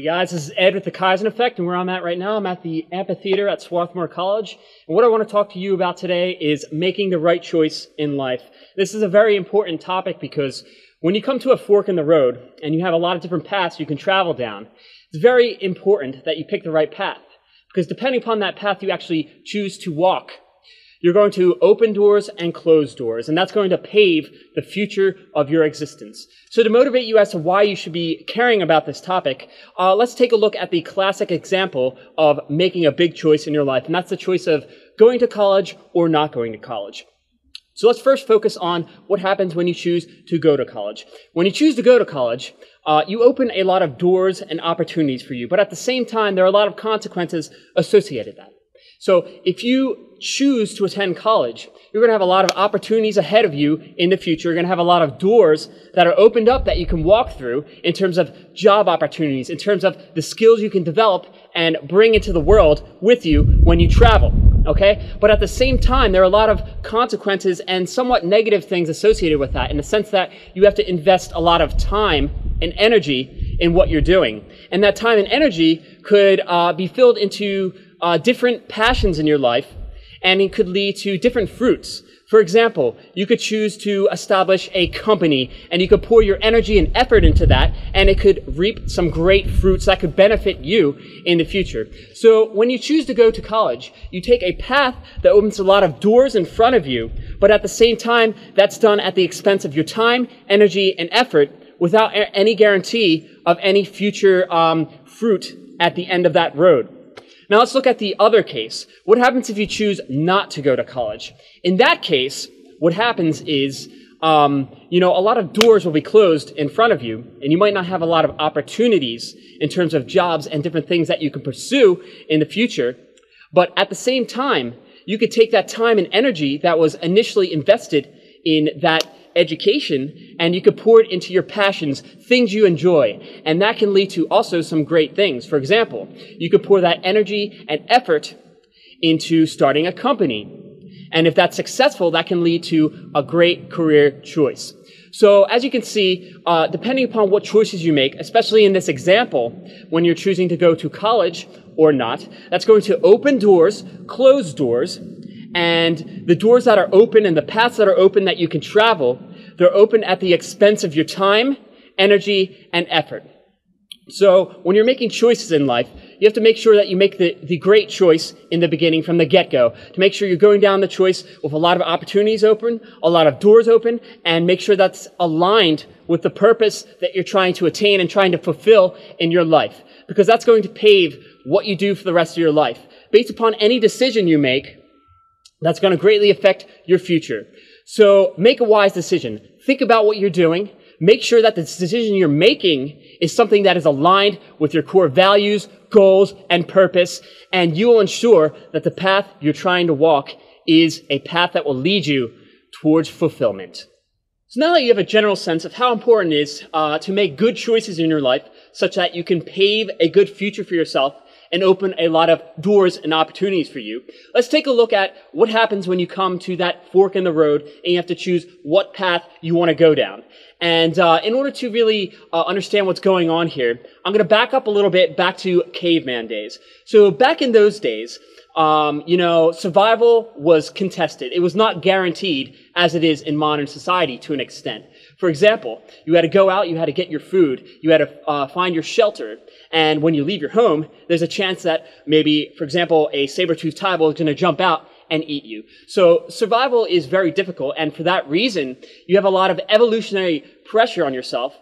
Guys, this is Ed with the Kaizen Effect, and where I'm at right now, I'm at the amphitheater at Swarthmore College. And what I want to talk to you about today is making the right choice in life. This is a very important topic because when you come to a fork in the road and you have a lot of different paths you can travel down, it's very important that you pick the right path. Because depending upon that path you actually choose to walk, you're going to open doors and close doors, and that's going to pave the future of your existence. So to motivate you as to why you should be caring about this topic, let's take a look at the classic example of making a big choice in your life, and that's the choice of going to college or not going to college. So let's first focus on what happens when you choose to go to college. When you choose to go to college, you open a lot of doors and opportunities for you, but at the same time, there are a lot of consequences associated with that. So if you choose to attend college, you're going to have a lot of opportunities ahead of you in the future. You're going to have a lot of doors that are opened up that you can walk through in terms of job opportunities, in terms of the skills you can develop and bring into the world with you when you travel. Okay? But at the same time, there are a lot of consequences and somewhat negative things associated with that in the sense that you have to invest a lot of time and energy in what you're doing. And that time and energy could be filled into different passions in your life, and it could lead to different fruits. For example, you could choose to establish a company, and you could pour your energy and effort into that, and it could reap some great fruits that could benefit you in the future. So when you choose to go to college, you take a path that opens a lot of doors in front of you, but at the same time, that's done at the expense of your time, energy, and effort without any guarantee of any future fruit at the end of that road. Now let's look at the other case. What happens if you choose not to go to college? In that case, what happens is, a lot of doors will be closed in front of you, and you might not have a lot of opportunities in terms of jobs and different things that you can pursue in the future. But at the same time, you could take that time and energy that was initially invested in that education, and you could pour it into your passions, things you enjoy, and that can lead to also some great things. For example, you could pour that energy and effort into starting a company, and if that's successful, that can lead to a great career choice. So as you can see, depending upon what choices you make, especially in this example, when you're choosing to go to college or not, that's going to open doors, close doors, and the doors that are open and the paths that are open that you can travel, they're open at the expense of your time, energy, and effort. So when you're making choices in life, you have to make sure that you make the great choice in the beginning from the get-go, to make sure you're going down the choice with a lot of opportunities open, a lot of doors open, and make sure that's aligned with the purpose that you're trying to attain and trying to fulfill in your life. Because that's going to pave what you do for the rest of your life. Based upon any decision you make, that's going to greatly affect your future. So make a wise decision. Think about what you're doing. Make sure that the decision you're making is something that is aligned with your core values, goals, and purpose, and you will ensure that the path you're trying to walk is a path that will lead you towards fulfillment. So now that you have a general sense of how important it is to make good choices in your life, such that you can pave a good future for yourself and open a lot of doors and opportunities for you, let's take a look at what happens when you come to that fork in the road and you have to choose what path you want to go down. And in order to really understand what's going on here, I'm going to back up a little bit back to caveman days. So back in those days, survival was contested. It was not guaranteed as it is in modern society to an extent. For example, you had to go out, you had to get your food, you had to find your shelter, and when you leave your home, there's a chance that maybe, for example, a saber-toothed tiger is going to jump out and eat you. So survival is very difficult, and for that reason, you have a lot of evolutionary pressure on yourself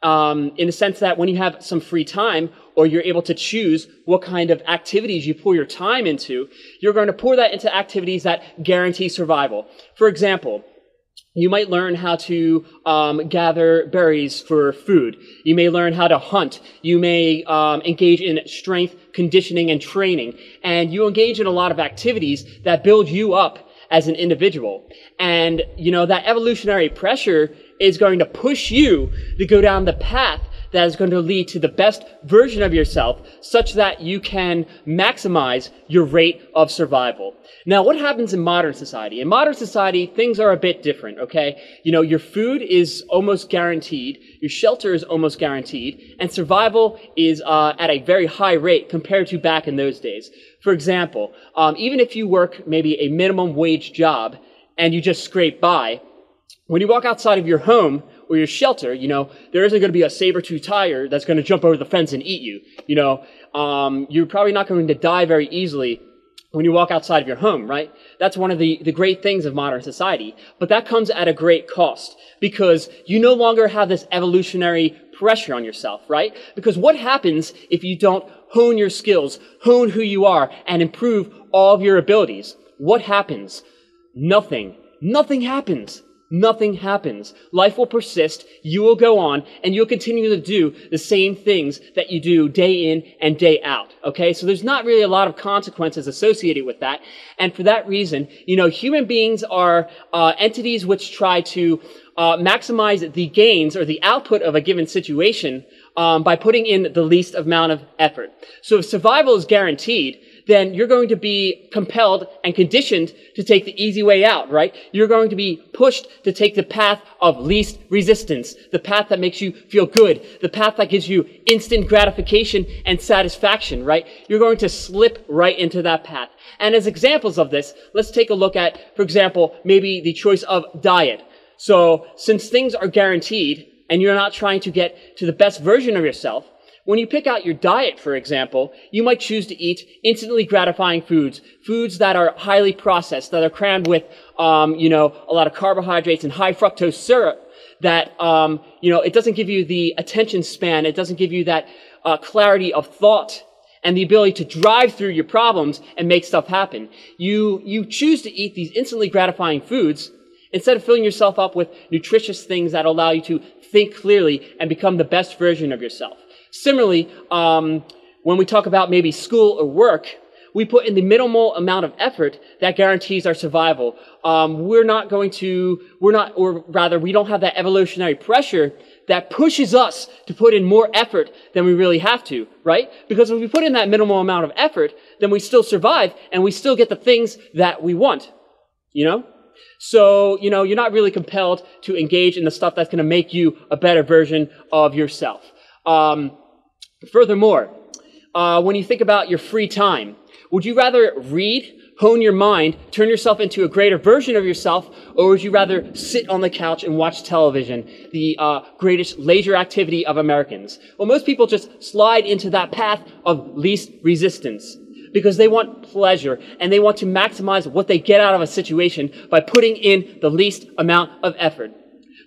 in the sense that when you have some free time, or you're able to choose what kind of activities you pour your time into, you're going to pour that into activities that guarantee survival. For example, you might learn how to gather berries for food. You may learn how to hunt. You may engage in strength, conditioning, and training. And you engage in a lot of activities that build you up as an individual. And, that evolutionary pressure is going to push you to go down the path that is going to lead to the best version of yourself such that you can maximize your rate of survival. Now, what happens in modern society? In modern society, things are a bit different, okay? You know, your food is almost guaranteed, your shelter is almost guaranteed, and survival is at a very high rate compared to back in those days. For example, even if you work maybe a minimum wage job and you just scrape by, when you walk outside of your home or your shelter, you know, there isn't going to be a saber-tooth tiger that's going to jump over the fence and eat you. You know, you're probably not going to die very easily when you walk outside of your home, right? That's one of the great things of modern society. But that comes at a great cost because you no longer have this evolutionary pressure on yourself, right? Because what happens if you don't hone your skills, hone who you are, and improve all of your abilities? What happens? Nothing. Nothing happens. Nothing happens. Life will persist, you will go on, and you'll continue to do the same things that you do day in and day out, okay? So there's not really a lot of consequences associated with that, and for that reason, you know, human beings are entities which try to maximize the gains or the output of a given situation by putting in the least amount of effort. So if survival is guaranteed, then you're going to be compelled and conditioned to take the easy way out, right? You're going to be pushed to take the path of least resistance, the path that makes you feel good, the path that gives you instant gratification and satisfaction, right? You're going to slip right into that path. And as examples of this, let's take a look at, for example, maybe the choice of diet. So since things are guaranteed and you're not trying to get to the best version of yourself, when you pick out your diet, for example, you might choose to eat instantly gratifying foods, foods that are highly processed, that are crammed with, you know, a lot of carbohydrates and high fructose syrup that, you know, it doesn't give you the attention span, it doesn't give you that clarity of thought and the ability to drive through your problems and make stuff happen. You choose to eat these instantly gratifying foods instead of filling yourself up with nutritious things that allow you to think clearly and become the best version of yourself. Similarly, when we talk about maybe school or work, we put in the minimal amount of effort that guarantees our survival. We don't have that evolutionary pressure that pushes us to put in more effort than we really have to, right? Because if we put in that minimal amount of effort, then we still survive and we still get the things that we want, you know? So, you know, you're not really compelled to engage in the stuff that's going to make you a better version of yourself. Furthermore, when you think about your free time, would you rather read, hone your mind, turn yourself into a greater version of yourself, or would you rather sit on the couch and watch television, the greatest leisure activity of Americans? Well, most people just slide into that path of least resistance because they want pleasure and they want to maximize what they get out of a situation by putting in the least amount of effort.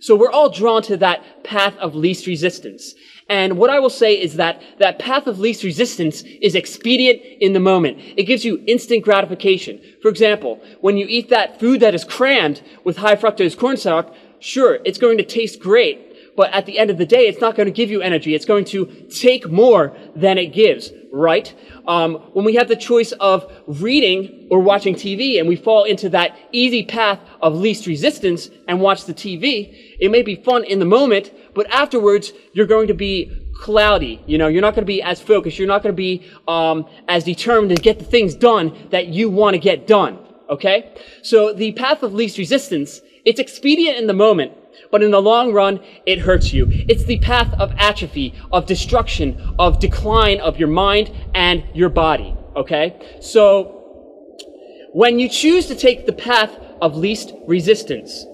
So we're all drawn to that path of least resistance. And what I will say is that that path of least resistance is expedient in the moment. It gives you instant gratification. For example, when you eat that food that is crammed with high fructose corn syrup, sure, it's going to taste great, but at the end of the day, it's not going to give you energy. It's going to take more than it gives, right? When we have the choice of reading or watching TV and we fall into that easy path of least resistance and watch the TV, it may be fun in the moment, but afterwards you're going to be cloudy. You know, you're not going to be as focused. You're not going to be as determined to get the things done that you want to get done. Okay? So the path of least resistance, it's expedient in the moment, but in the long run, it hurts you. It's the path of atrophy, of destruction, of decline of your mind and your body. Okay? So when you choose to take the path of least resistance,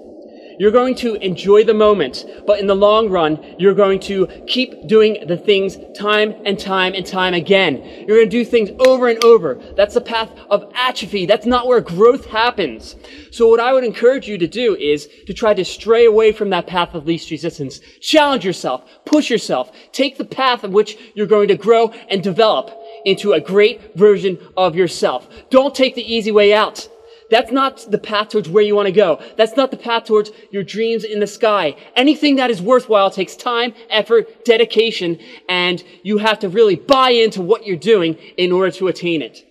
you're going to enjoy the moment, but in the long run, you're going to keep doing the things time and time and time again. You're going to do things over and over. That's the path of atrophy. That's not where growth happens. So what I would encourage you to do is to try to stray away from that path of least resistance. Challenge yourself. Push yourself. Take the path of which you're going to grow and develop into a great version of yourself. Don't take the easy way out. That's not the path towards where you want to go. That's not the path towards your dreams in the sky. Anything that is worthwhile takes time, effort, dedication, and you have to really buy into what you're doing in order to attain it.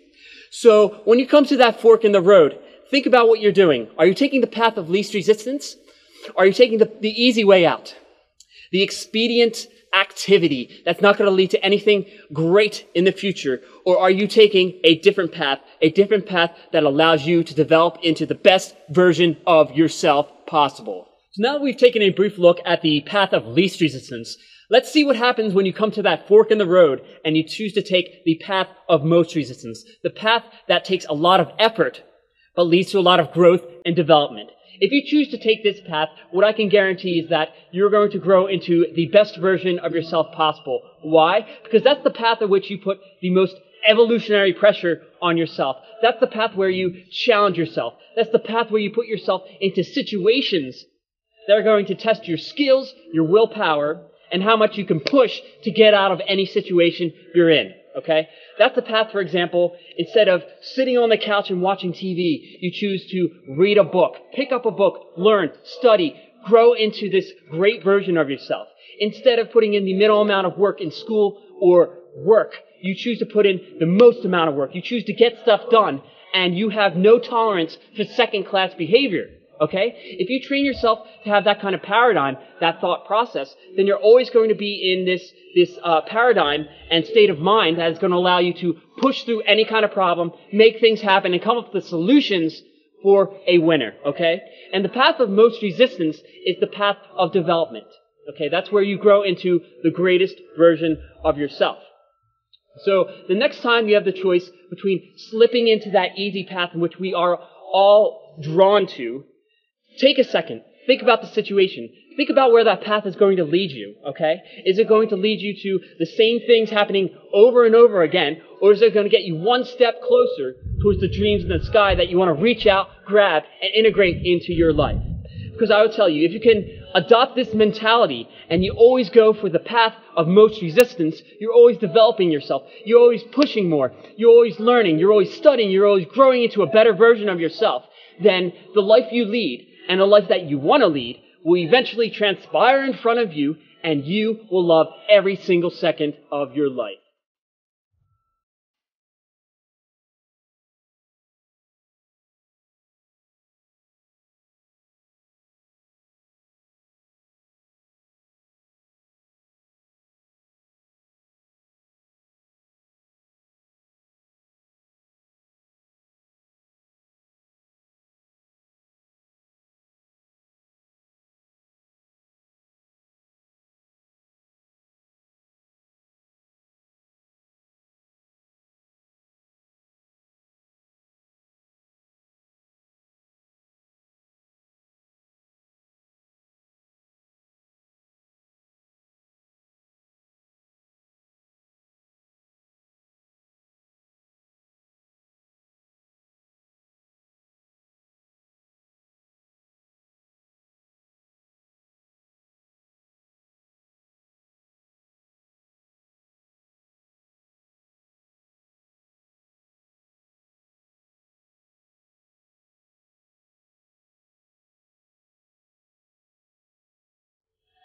So when you come to that fork in the road, think about what you're doing. Are you taking the path of least resistance? Are you taking the easy way out? The expedient activity that's not going to lead to anything great in the future? Or are you taking a different path that allows you to develop into the best version of yourself possible? So now that we've taken a brief look at the path of least resistance, let's see what happens when you come to that fork in the road and you choose to take the path of most resistance, the path that takes a lot of effort but leads to a lot of growth and development. If you choose to take this path, what I can guarantee is that you're going to grow into the best version of yourself possible. Why? Because that's the path at which you put the most evolutionary pressure on yourself. That's the path where you challenge yourself. That's the path where you put yourself into situations that are going to test your skills, your willpower, and how much you can push to get out of any situation you're in. Okay? That's the path, for example, instead of sitting on the couch and watching TV, you choose to read a book, pick up a book, learn, study, grow into this great version of yourself. Instead of putting in the minimal amount of work in school or work, you choose to put in the most amount of work. You choose to get stuff done, and you have no tolerance for second-class behavior. Okay? If you train yourself to have that kind of paradigm, that thought process, then you're always going to be in this paradigm and state of mind that is going to allow you to push through any kind of problem, make things happen, and come up with solutions for a winner. Okay? And the path of most resistance is the path of development. Okay? That's where you grow into the greatest version of yourself. So the next time you have the choice between slipping into that easy path in which we are all drawn to, take a second. Think about the situation. Think about where that path is going to lead you, okay? Is it going to lead you to the same things happening over and over again, or is it going to get you one step closer towards the dreams in the sky that you want to reach out, grab, and integrate into your life? Because I would tell you, if you can adopt this mentality and you always go for the path of most resistance, you're always developing yourself. You're always pushing more. You're always learning. You're always studying. You're always growing into a better version of yourself. Then the life you lead and the life that you want to lead will eventually transpire in front of you, and you will love every single second of your life.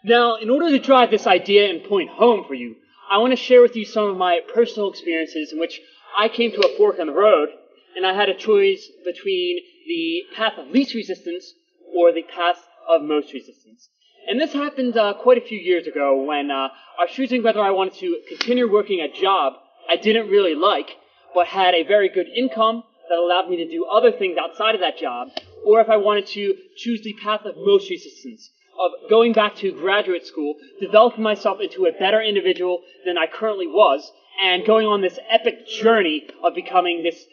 Now, in order to drive this idea and point home for you, I want to share with you some of my personal experiences in which I came to a fork in the road, and I had a choice between the path of least resistance or the path of most resistance. And this happened quite a few years ago when I was choosing whether I wanted to continue working a job I didn't really like, but had a very good income that allowed me to do other things outside of that job, or if I wanted to choose the path of most resistance, of going back to graduate school, developing myself into a better individual than I currently was, and going on this epic journey of becoming this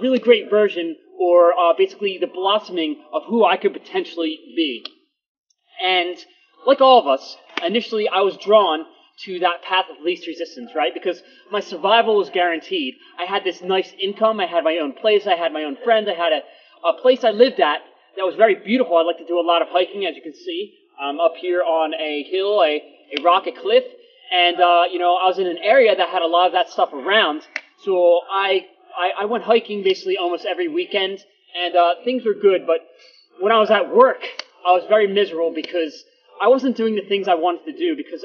really great version, or basically the blossoming of who I could potentially be. And like all of us, initially I was drawn to that path of least resistance, right? Because my survival was guaranteed. I had this nice income, I had my own place, I had my own friends, I had a place I lived at that was very beautiful. I like to do a lot of hiking, as you can see. I'm up here on a hill, a rock, a cliff, and I was in an area that had a lot of that stuff around. So I went hiking basically almost every weekend, and things were good. But when I was at work, I was very miserable because I wasn't doing the things I wanted to do. Because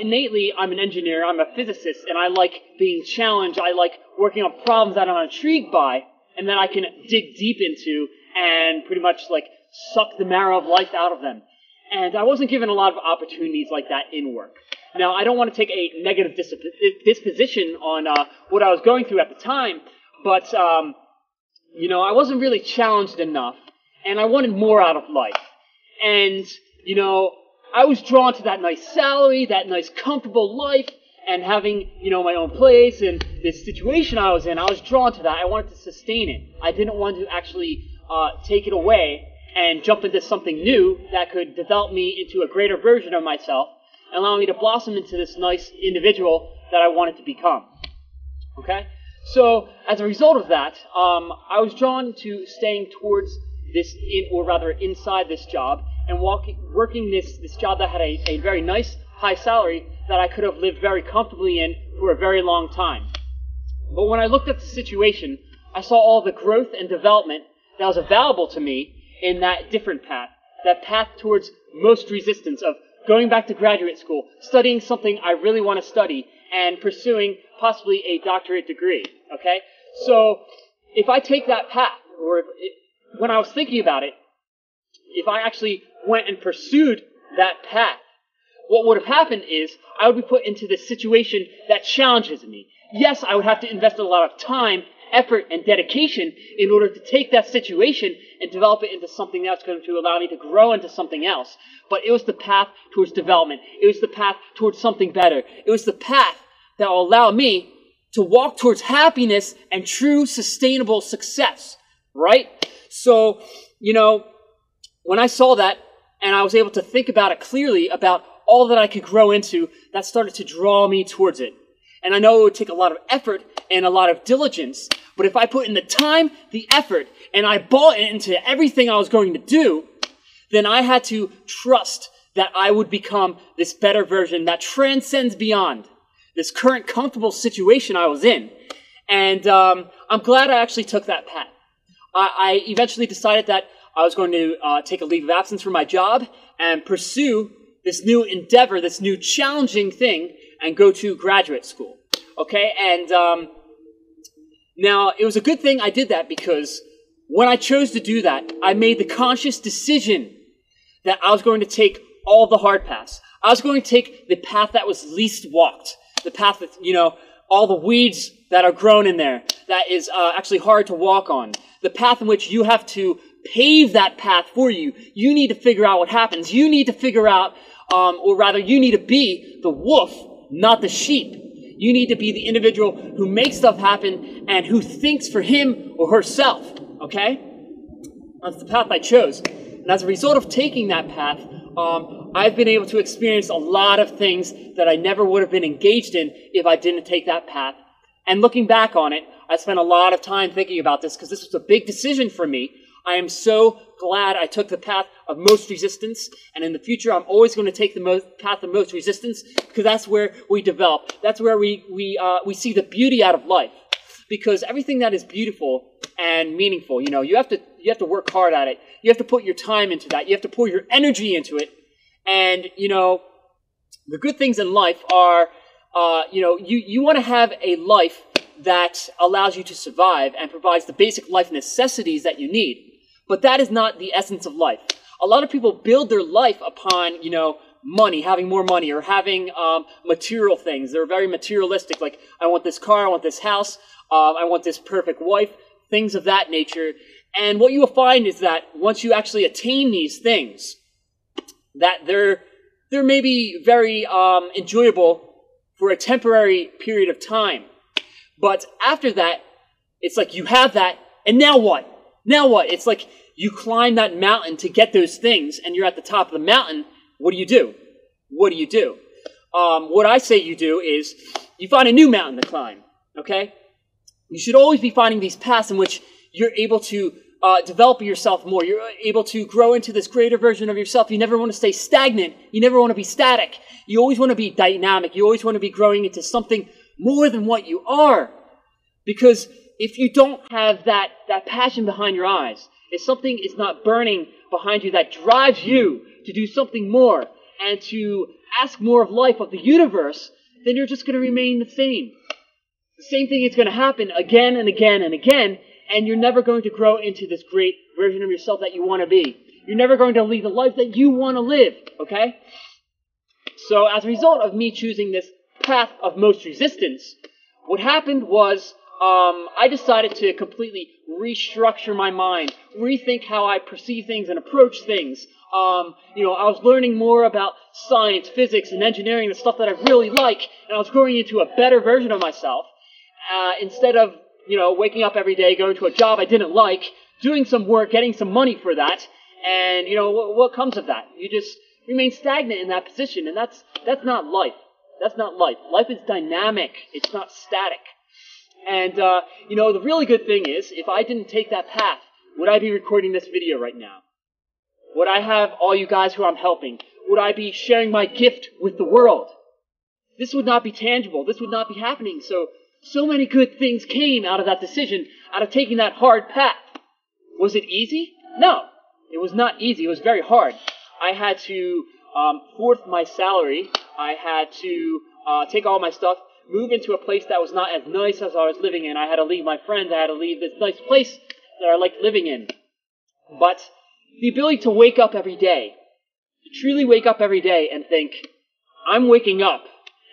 innately, I'm an engineer, I'm a physicist, and I like being challenged. I like working on problems that I'm intrigued by, and then I can dig deep into and pretty much like suck the marrow of life out of them. And I wasn't given a lot of opportunities like that in work. Now, I don't want to take a negative disposition on what I was going through at the time, but, I wasn't really challenged enough, and I wanted more out of life. And, I was drawn to that nice salary, that nice comfortable life, and having, my own place and this situation I was in. I was drawn to that. I wanted to sustain it. I didn't want to actually take it away and jump into something new that could develop me into a greater version of myself, allow me to blossom into this nice individual that I wanted to become. Okay? So, as a result of that, I was drawn to staying towards this, inside this job, and working this job that had a very nice, high salary that I could have lived very comfortably in for a very long time. But when I looked at the situation, I saw all the growth and development that was available to me in that different path, that path towards most resistance of going back to graduate school, studying something I really want to study, and pursuing possibly a doctorate degree, okay? So, if I take that path, when I was thinking about it, if I actually went and pursued that path, what would have happened is I would be put into this situation that challenges me. Yes, I would have to invest a lot of time, effort, and dedication in order to take that situation and develop it into something that's going to allow me to grow into something else. But it was the path towards development. It was the path towards something better. It was the path that will allow me to walk towards happiness and true sustainable success, right? So, when I saw that and I was able to think about it clearly, about all that I could grow into, that started to draw me towards it. And I know it would take a lot of effort and a lot of diligence, but if I put in the time, the effort, and I bought into everything I was going to do, then I had to trust that I would become this better version that transcends beyond this current comfortable situation I was in. And I'm glad I actually took that path. I eventually decided that I was going to take a leave of absence from my job and pursue this new endeavor, this new challenging thing, and go to graduate school. Okay? And now, it was a good thing I did that, because when I chose to do that, I made the conscious decision that I was going to take all the hard paths. I was going to take the path that was least walked. The path that, all the weeds that are grown in there, that is actually hard to walk on. The path in which you have to pave that path for you. You need to figure out what happens. You need to figure out, or rather, you need to be the wolf, not the sheep. You need to be the individual who makes stuff happen and who thinks for him or herself, okay? That's the path I chose. And as a result of taking that path, I've been able to experience a lot of things that I never would have been engaged in if I didn't take that path. And looking back on it, I spent a lot of time thinking about this, because this was a big decision for me. I am so glad I took the path of most resistance, and in the future I'm always going to take the path of most resistance, because that's where we develop. That's where we see the beauty out of life. Because everything that is beautiful and meaningful, you have to work hard at it. You have to put your time into that. You have to pour your energy into it. And, the good things in life are, you want to have a life that allows you to survive and provides the basic life necessities that you need. But that is not the essence of life. A lot of people build their life upon, money, having more money, or having material things. They're very materialistic, like, I want this car, I want this house, I want this perfect wife, things of that nature. And what you will find is that once you actually attain these things, that they're maybe very enjoyable for a temporary period of time. But after that, it's like you have that, and now what? Now what? It's like you climb that mountain to get those things, and you're at the top of the mountain. What do you do? What do you do? What I say you do is you find a new mountain to climb, okay? You should always be finding these paths in which you're able to develop yourself more. You're able to grow into this greater version of yourself. You never want to stay stagnant. You never want to be static. You always want to be dynamic. You always want to be growing into something more than what you are. Because if you don't have that passion behind your eyes, if something is not burning behind you that drives you to do something more and to ask more of life, of the universe, then you're just going to remain the same. The same thing is going to happen again and again and again, and you're never going to grow into this great version of yourself that you want to be. You're never going to lead the life that you want to live, okay? So as a result of me choosing this path of most resistance, what happened was I decided to completely restructure my mind, rethink how I perceive things and approach things. I was learning more about science, physics, and engineering, the stuff that I really like, and I was growing into a better version of myself. Instead of, waking up every day, going to a job I didn't like, doing some work, getting some money for that, and, what comes of that? You just remain stagnant in that position, and that's not life. That's not life. Life is dynamic. It's not static. And, the really good thing is, if I didn't take that path, would I be recording this video right now? Would I have all you guys who I'm helping? Would I be sharing my gift with the world? This would not be tangible. This would not be happening. So many good things came out of that decision, out of taking that hard path. Was it easy? No. It was not easy. It was very hard. I had to fourth my salary. I had to take all my stuff, move into a place that was not as nice as I was living in. I had to leave my friends. I had to leave this nice place that I liked living in. But the ability to wake up every day, to truly wake up every day and think, I'm waking up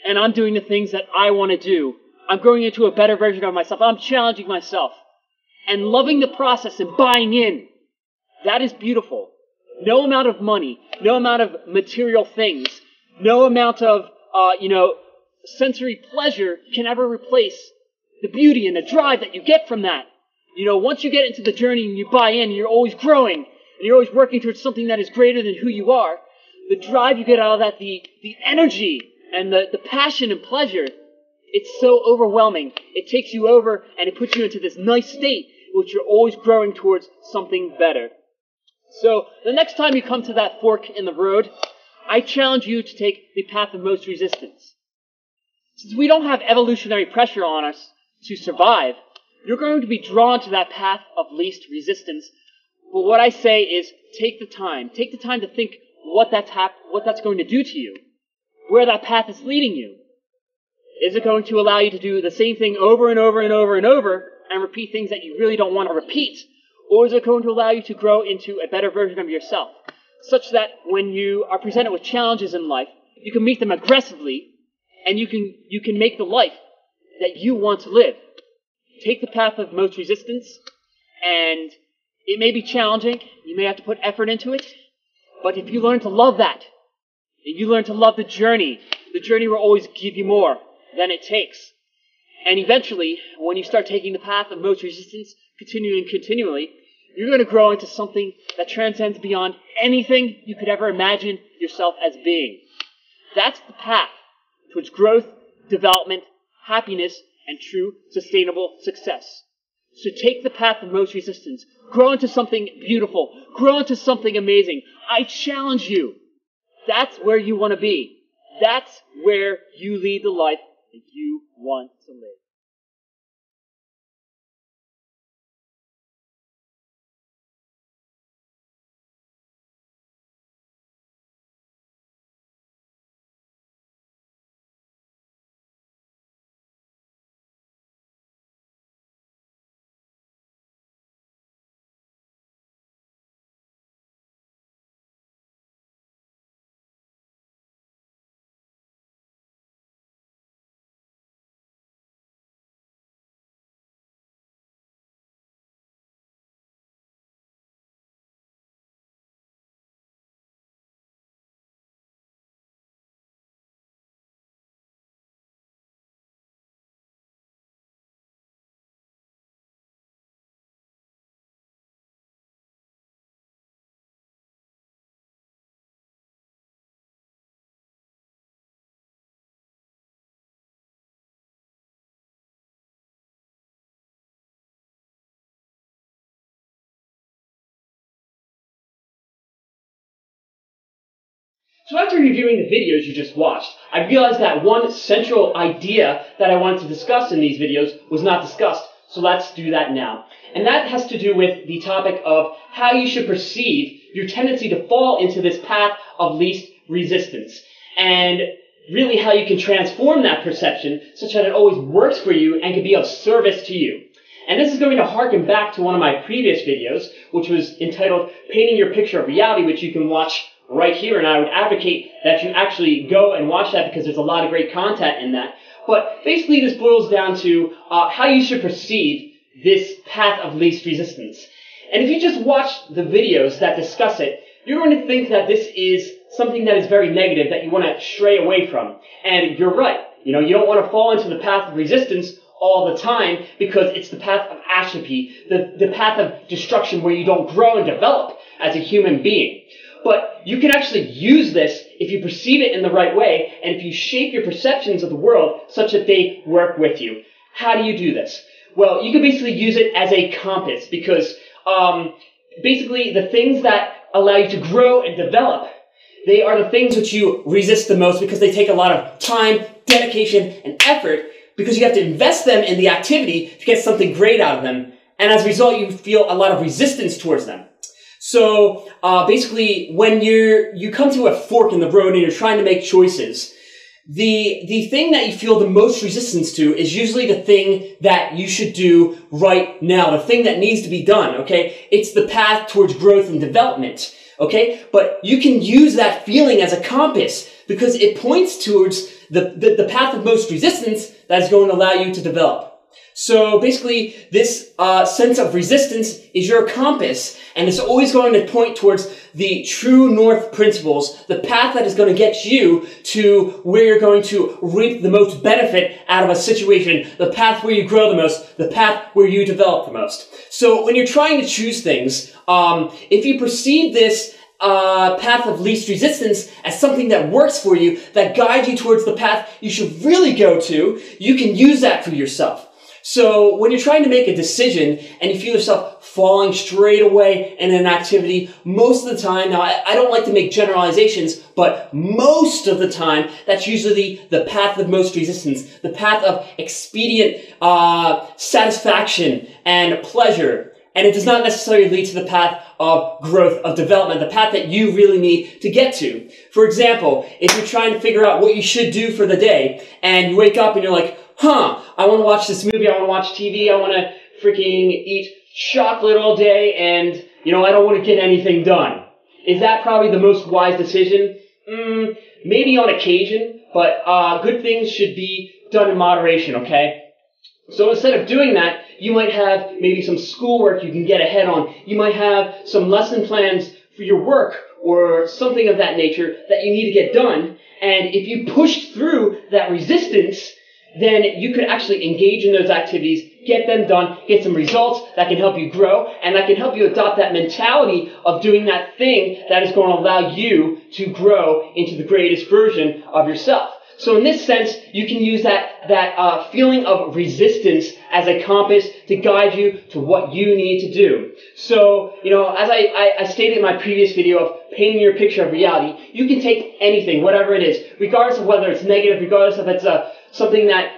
and I'm doing the things that I want to do. I'm growing into a better version of myself. I'm challenging myself. And loving the process and buying in. That is beautiful. No amount of money, no amount of material things, no amount of, sensory pleasure can ever replace the beauty and the drive that you get from that. Once you get into the journey and you buy in, you're always growing, and you're always working towards something that is greater than who you are. The drive you get out of that, the energy and the passion and pleasure, it's so overwhelming. It takes you over and it puts you into this nice state in which you're always growing towards something better. So the next time you come to that fork in the road, I challenge you to take the path of most resistance. Since we don't have evolutionary pressure on us to survive, you're going to be drawn to that path of least resistance. But what I say is take the time. Take the time to think what that's going to do to you, where that path is leading you. Is it going to allow you to do the same thing over and over and over and over and repeat things that you really don't want to repeat? Or is it going to allow you to grow into a better version of yourself, such that when you are presented with challenges in life, you can meet them aggressively, and you can make the life that you want to live. Take the path of most resistance, and it may be challenging, you may have to put effort into it, but if you learn to love that, and you learn to love the journey will always give you more than it takes. And eventually, when you start taking the path of most resistance, continually, you're going to grow into something that transcends beyond anything you could ever imagine yourself as being. That's the path towards growth, development, happiness, and true sustainable success. So take the path of most resistance. Grow into something beautiful. Grow into something amazing. I challenge you. That's where you want to be. That's where you lead the life that you want to live. So after reviewing the videos you just watched, I realized that one central idea that I wanted to discuss in these videos was not discussed, so let's do that now. And that has to do with the topic of how you should perceive your tendency to fall into this path of least resistance, and really how you can transform that perception such that it always works for you and can be of service to you. And this is going to harken back to one of my previous videos, which was entitled Painting Your Picture of Reality, which you can watch right here. And I would advocate that you actually go and watch that because there's a lot of great content in that. But basically this boils down to how you should perceive this path of least resistance. And if you just watch the videos that discuss it, you're going to think that this is something that is very negative, that you want to stray away from. And you're right. You don't want to fall into the path of resistance all the time because it's the path of atrophy, the path of destruction where you don't grow and develop as a human being. But you can actually use this if you perceive it in the right way and if you shape your perceptions of the world such that they work with you. How do you do this? Well, you can basically use it as a compass because basically the things that allow you to grow and develop, they are the things which you resist the most because they take a lot of time, dedication, and effort because you have to invest them in the activity to get something great out of them. And as a result, you feel a lot of resistance towards them. So basically, when you come to a fork in the road and you're trying to make choices, the thing that you feel the most resistance to is usually the thing that you should do right now, the thing that needs to be done, okay? It's the path towards growth and development, okay? But you can use that feeling as a compass because it points towards the path of most resistance that is going to allow you to develop. So basically, this sense of resistance is your compass, and it's always going to point towards the true north principles, the path that is going to get you to where you're going to reap the most benefit out of a situation, the path where you grow the most, the path where you develop the most. So when you're trying to choose things, if you perceive this path of least resistance as something that works for you, that guides you towards the path you should really go to, you can use that for yourself. So when you're trying to make a decision and you feel yourself falling straight away in an activity, most of the time, now I don't like to make generalizations, but most of the time, that's usually the path of most resistance, the path of expedient satisfaction and pleasure. And it does not necessarily lead to the path of growth, of development, the path that you really need to get to. For example, if you're trying to figure out what you should do for the day, and you wake up and you're like, I want to watch this movie, I want to watch TV, I want to freaking eat chocolate all day, and, I don't want to get anything done. Is that probably the most wise decision? Maybe on occasion, but good things should be done in moderation, okay? So instead of doing that, you might have maybe some schoolwork you can get ahead on. You might have some lesson plans for your work or something of that nature that you need to get done. And if you push through that resistance, then you could actually engage in those activities, get them done, get some results that can help you grow, and that can help you adopt that mentality of doing that thing that is going to allow you to grow into the greatest version of yourself. So in this sense, you can use that feeling of resistance as a compass to guide you to what you need to do. So, as I stated in my previous video of painting your picture of reality, you can take anything, whatever it is, regardless of whether it's negative, regardless if it's something that,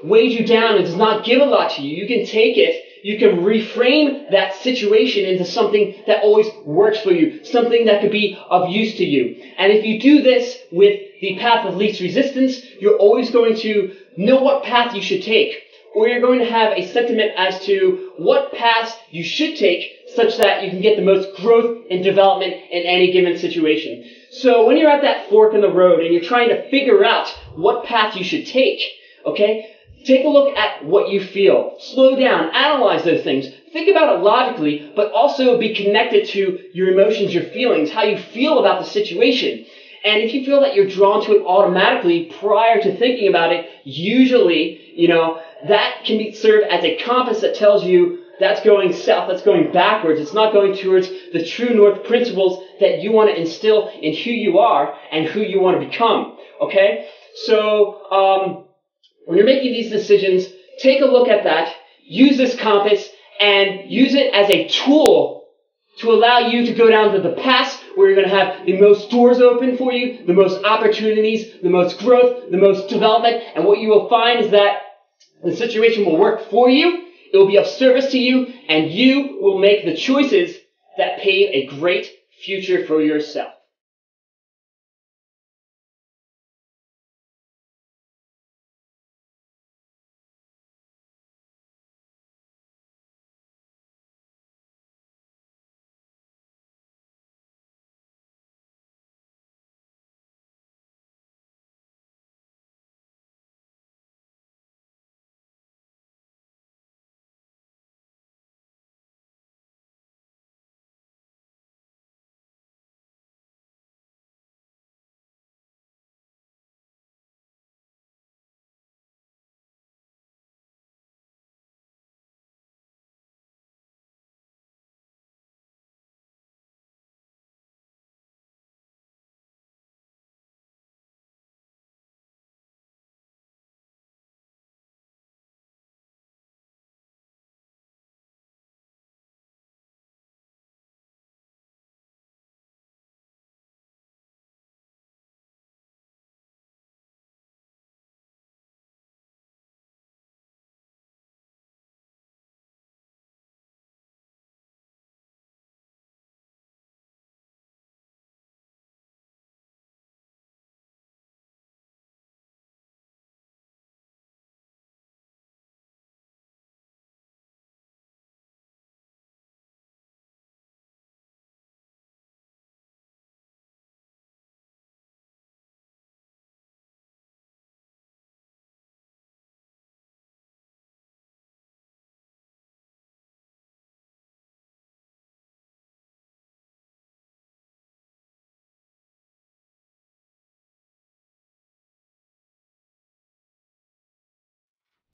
weighs you down and does not give a lot to you. You can take it. You can reframe that situation into something that always works for you, something that could be of use to you. And if you do this with the path of least resistance, you're always going to know what path you should take, or you're going to have a sentiment as to what paths you should take such that you can get the most growth and development in any given situation. So when you're at that fork in the road and you're trying to figure out what path you should take, okay, take a look at what you feel. Slow down. Analyze those things. Think about it logically, but also be connected to your emotions, your feelings, how you feel about the situation. And if you feel that you're drawn to it automatically prior to thinking about it, usually, that can serve as a compass that tells you that's going south, that's going backwards. It's not going towards the true north principles that you want to instill in who you are and who you want to become. Okay? So, when you're making these decisions, take a look at that, use this compass, and use it as a tool to allow you to go down to the path where you're going to have the most doors open for you, the most opportunities, the most growth, the most development, and what you will find is that the situation will work for you, it will be of service to you, and you will make the choices that pave a great future for yourself.